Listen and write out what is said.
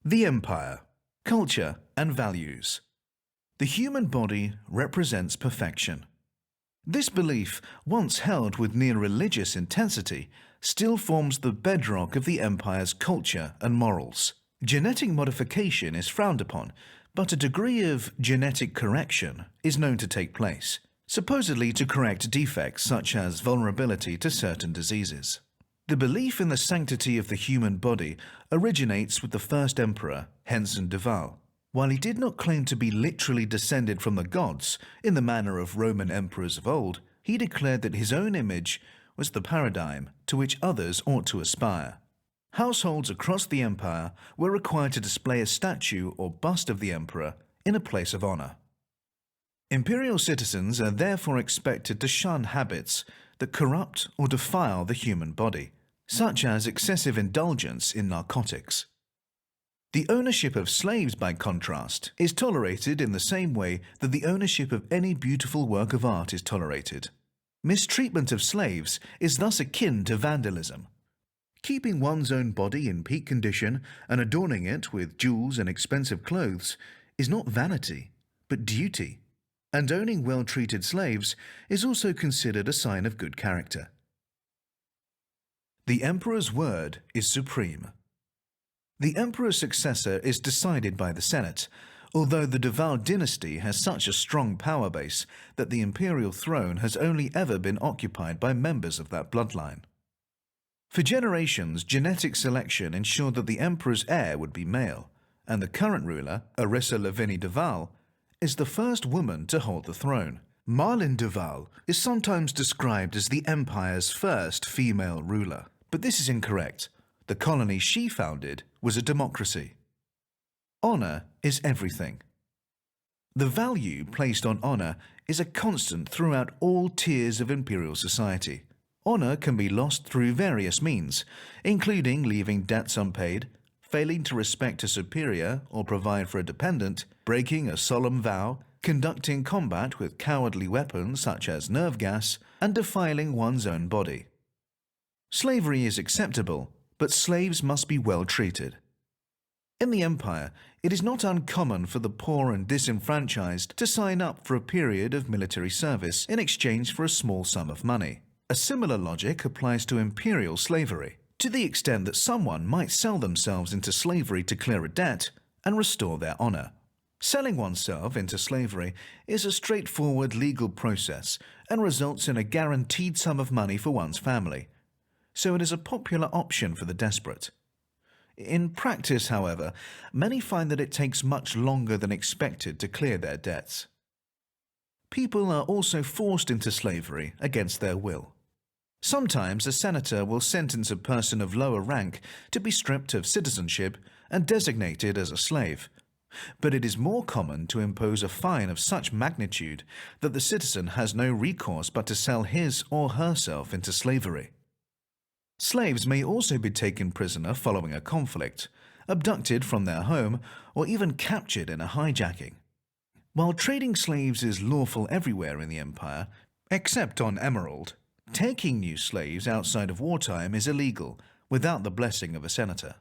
The Empire, Culture and Values. The human body represents perfection. This belief, once held with near religious intensity, still forms the bedrock of the empire's culture and morals. Genetic modification is frowned upon, but a degree of genetic correction is known to take place, supposedly to correct defects such as vulnerability to certain diseases. The belief in the sanctity of the human body originates with the first emperor, Henson de Val. While he did not claim to be literally descended from the gods in the manner of Roman emperors of old, he declared that his own image was the paradigm to which others ought to aspire. Households across the empire were required to display a statue or bust of the emperor in a place of honor. Imperial citizens are therefore expected to shun habits that corrupt or defile the human body, such as excessive indulgence in narcotics. The ownership of slaves, by contrast, is tolerated in the same way that the ownership of any beautiful work of art is tolerated. Mistreatment of slaves is thus akin to vandalism. Keeping one's own body in peak condition and adorning it with jewels and expensive clothes is not vanity, but duty. And owning well-treated slaves is also considered a sign of good character. The emperor's word is supreme. The emperor's successor is decided by the Senate, although the de Val dynasty has such a strong power base that the imperial throne has only ever been occupied by members of that bloodline. For generations, genetic selection ensured that the emperor's heir would be male, and the current ruler, Arissa Lavinie de Val, is the first woman to hold the throne. Marlene de Val is sometimes described as the empire's first female ruler, but this is incorrect. The colony she founded was a democracy. Honor is everything. The value placed on honor is a constant throughout all tiers of imperial society. Honor can be lost through various means, including leaving debts unpaid, failing to respect a superior or provide for a dependent, breaking a solemn vow, conducting combat with cowardly weapons such as nerve gas, and defiling one's own body. Slavery is acceptable, but slaves must be well treated. In the empire, it is not uncommon for the poor and disenfranchised to sign up for a period of military service in exchange for a small sum of money. A similar logic applies to imperial slavery, to the extent that someone might sell themselves into slavery to clear a debt and restore their honor. Selling oneself into slavery is a straightforward legal process and results in a guaranteed sum of money for one's family, so it is a popular option for the desperate. In practice, however, many find that it takes much longer than expected to clear their debts. People are also forced into slavery against their will. Sometimes a senator will sentence a person of lower rank to be stripped of citizenship and designated as a slave, but it is more common to impose a fine of such magnitude that the citizen has no recourse but to sell his or herself into slavery. Slaves may also be taken prisoner following a conflict, abducted from their home, or even captured in a hijacking. While trading slaves is lawful everywhere in the empire, except on Emerald, taking new slaves outside of wartime is illegal without the blessing of a senator.